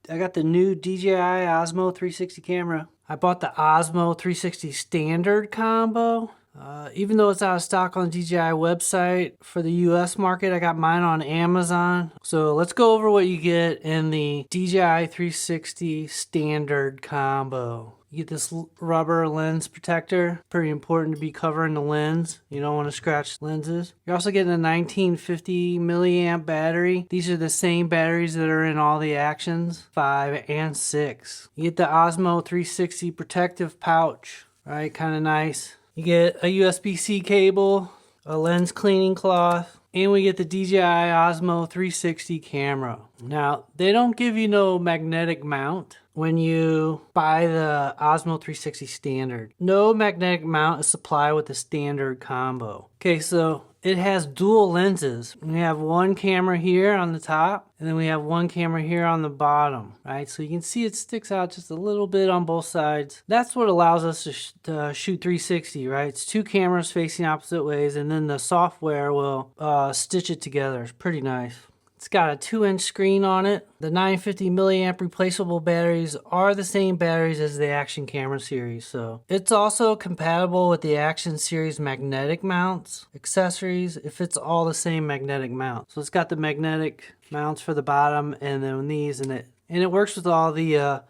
I got the new DJI Osmo 360 camera. I bought the Osmo 360 standard combo. Even though it's out of stock on the DJI website for the US market, I got mine on Amazon. So let's go over what you get in the DJI 360 standard combo. You get this rubber lens protector. Pretty important to be covering the lens. You don't want to scratch lenses. You're also getting a 1950 milliamp battery. These are the same batteries that are in all the Actions 5 and 6. You get the Osmo 360 protective pouch, right? Kind of nice. You get a USB-C cable, a lens cleaning cloth, and we get the DJI Osmo 360 camera. Now, they don't give you no magnetic mount when you buy the Osmo 360 standard. No magnetic mount is supplied with the standard combo. Okay, so it has dual lenses. We have one camera here on the top, and then we have one camera here on the bottom, right? So you can see it sticks out just a little bit on both sides. That's what allows us to shoot 360, right? It's two cameras facing opposite ways, and then the software will stitch it together. It's pretty nice. It's got a 2-inch screen on it. The 950 milliamp replaceable batteries are the same batteries as the Action camera series. So it's also compatible with the Action series magnetic mounts, accessories, if it's all the same magnetic mount. So it's got the magnetic mounts for the bottom and then these, and it works with all the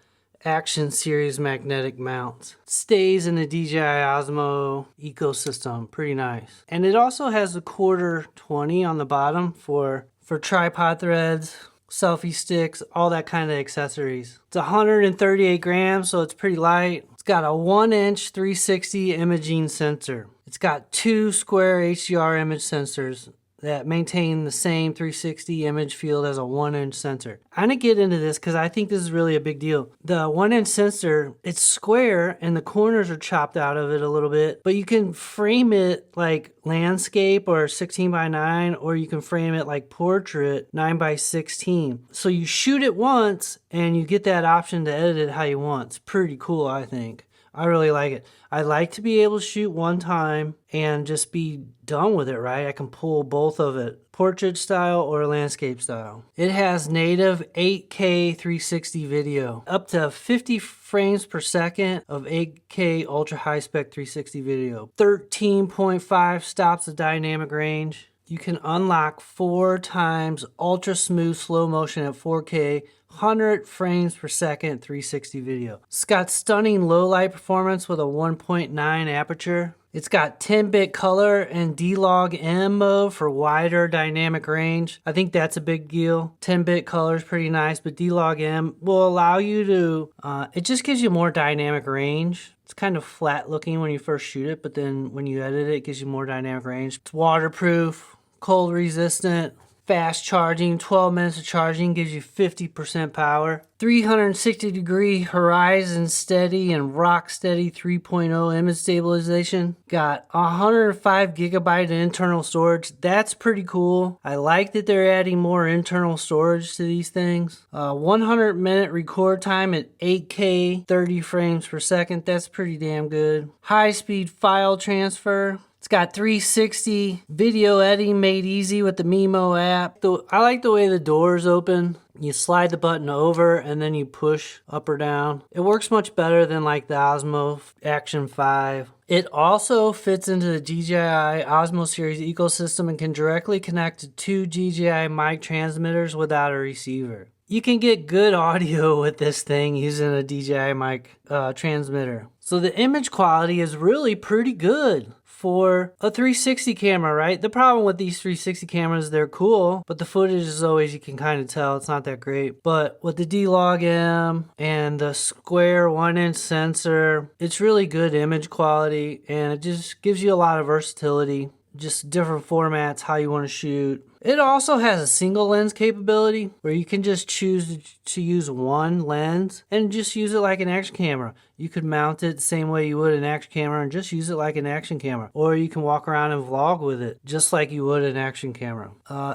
Action series magnetic mounts. It stays in the DJI Osmo ecosystem. Pretty nice. And it also has a quarter 20 on the bottom for tripod threads, selfie sticks, all that kind of accessories. It's 138 grams, so it's pretty light. It's got a 1-inch 360 imaging sensor. It's got 2 square HDR image sensors that maintain the same 360 image field as a 1-inch sensor. I'm gonna get into this because I think this is really a big deal. The 1-inch sensor, it's square and the corners are chopped out of it a little bit, but you can frame it like landscape or 16:9, or you can frame it like portrait 9:16. So you shoot it once and you get that option to edit it how you want. It's pretty cool, I think. I really like it. I like to be able to shoot one time and just be done with it, right? I can pull both of it, portrait style or landscape style. It has native 8K 360 video, up to 50 frames per second of 8K ultra high spec 360 video. 13.5 stops of dynamic range. You can unlock 4 times ultra smooth slow motion at 4K, 100 frames per second 360 video. It's got stunning low light performance with a 1.9 aperture. It's got 10-bit color and D-Log M mode for wider dynamic range. I think that's a big deal. 10-bit color is pretty nice, but D-Log M will allow you to, it just gives you more dynamic range. It's kind of flat looking when you first shoot it, but then when you edit it, it gives you more dynamic range. It's waterproof, cold resistant, fast charging. 12 minutes of charging gives you 50% power. 360-degree horizon steady and rock steady 3.0 image stabilization. Got 105 gigabyte internal storage. That's pretty cool. I like that they're adding more internal storage to these things. 100-minute record time at 8K 30 frames per second. That's pretty damn good. High-speed file transfer. It's got 360 video editing made easy with the Mimo app. I like the way the doors open. You slide the button over and then you push up or down. It works much better than like the Osmo Action 5. It also fits into the DJI Osmo series ecosystem and can directly connect to 2 DJI mic transmitters without a receiver. You can get good audio with this thing using a DJI mic transmitter. So the image quality is really pretty good for a 360 camera, right? The problem with these 360 cameras, they're cool, but the footage is always, you can kind of tell it's not that great. But with the D-Log M and the square 1-inch sensor, it's really good image quality, and it just gives you a lot of versatility. Just different formats, how you want to shoot. It also has a single lens capability where you can just choose to use one lens and just use it like an action camera. You could mount it the same way you would an action camera and just use it like an action camera. Or you can walk around and vlog with it just like you would an action camera.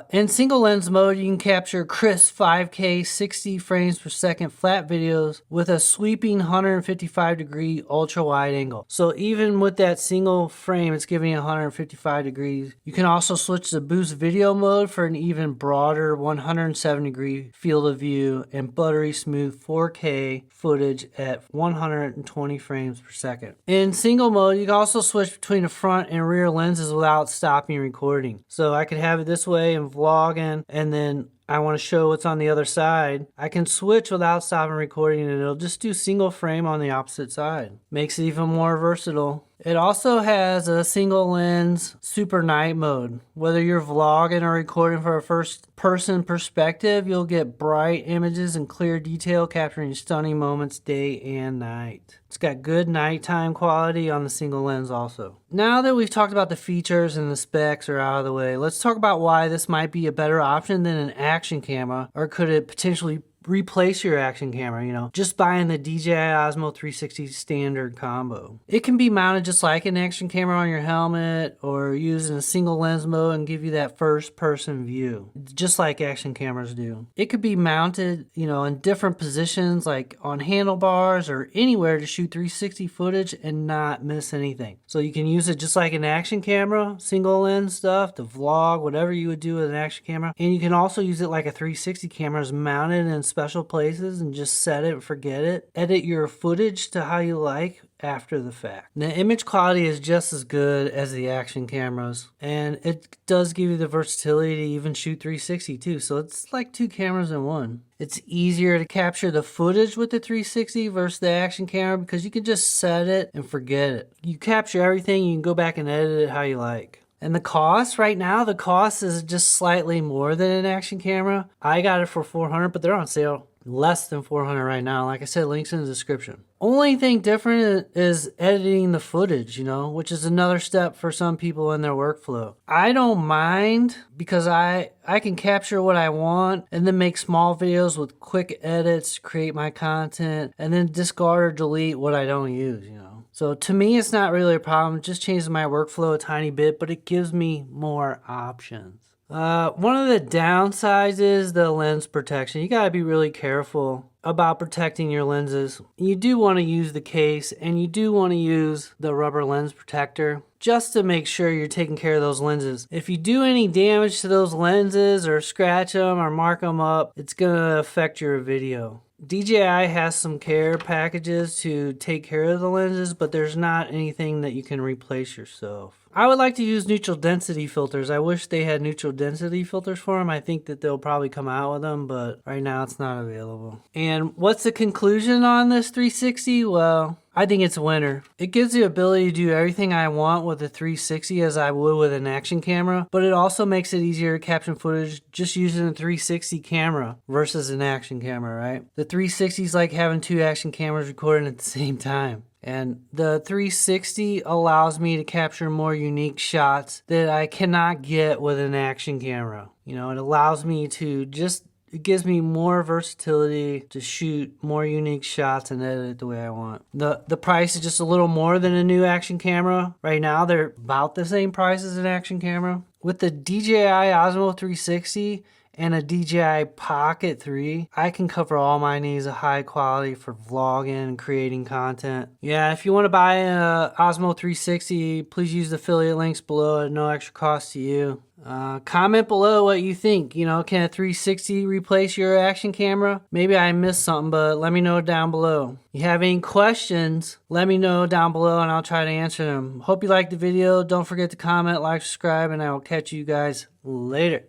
In single lens mode, you can capture crisp 5K 60 frames per second flat videos with a sweeping 155-degree ultra wide angle. So even with that single frame, it's giving you 155 degrees. You can also switch to boost video mode for an even broader 107-degree field of view and buttery smooth 4K footage at 120 frames per second. In single mode, you can also switch between the front and rear lenses without stopping recording. So I could have it this way and vlogging, and then I want to show what's on the other side. I can switch without stopping recording and it'll just do single frame on the opposite side. Makes it even more versatile. It also has a single lens super night mode. Whether you're vlogging or recording for a first person perspective, you'll get bright images and clear detail capturing stunning moments day and night. It's got good nighttime quality on the single lens also. Now that we've talked about the features and the specs are out of the way, let's talk about why this might be a better option than an action camera, or could it potentially replace your action camera, just buying the DJI Osmo 360 standard combo. It can be mounted just like an action camera on your helmet or used in a single lens mode and give you that first person view, just like action cameras do. It could be mounted, in different positions like on handlebars or anywhere to shoot 360 footage and not miss anything. So you can use it just like an action camera, single lens stuff, to vlog, whatever you would do with an action camera. And you can also use it like a 360 camera is mounted in special places and just set it and forget it. Edit your footage to how you like after the fact. The image quality is just as good as the action cameras, and it does give you the versatility to even shoot 360 too, so it's like two cameras in one. It's easier to capture the footage with the 360 versus the action camera because you can just set it and forget it. You capture everything, you can go back and edit it how you like. And the cost, right now, the cost is just slightly more than an action camera. I got it for $400, but they're on sale. Less than $400 right now. Like I said, links in the description. Only thing different is editing the footage, which is another step for some people in their workflow. I don't mind because I can capture what I want and then make small videos with quick edits, create my content, and then discard or delete what I don't use, So to me, it's not really a problem. It just changes my workflow a tiny bit, but it gives me more options. One of the downsides is the lens protection. You gotta be really careful about protecting your lenses. You do want to use the case and you do want to use the rubber lens protector just to make sure you're taking care of those lenses. If you do any damage to those lenses or scratch them or mark them up, it's gonna affect your video. DJI has some care packages to take care of the lenses, but there's not anything that you can replace yourself. I would like to use neutral density filters. I wish they had neutral density filters for them. I think that they'll probably come out with them, but right now it's not available. And what's the conclusion on this 360? Well, I think it's a winner. It gives the ability to do everything I want with the 360 as I would with an action camera, but it also makes it easier to capture footage just using a 360 camera versus an action camera, right? The 360 is like having two action cameras recording at the same time. And the 360 allows me to capture more unique shots that I cannot get with an action camera. It allows me to it gives me more versatility to shoot more unique shots and edit it the way I want. The price is just a little more than a new action camera. Right now, they're about the same price as an action camera. With the DJI Osmo 360, and a DJI Pocket 3, I can cover all my needs of high quality for vlogging and creating content. Yeah, if you want to buy a Osmo 360, please use the affiliate links below at no extra cost to you. Comment below what you think. Can a 360 replace your action camera? Maybe I missed something, but let me know down below. If you have any questions, let me know down below and I'll try to answer them. Hope you liked the video. Don't forget to comment, like, subscribe, and I will catch you guys later.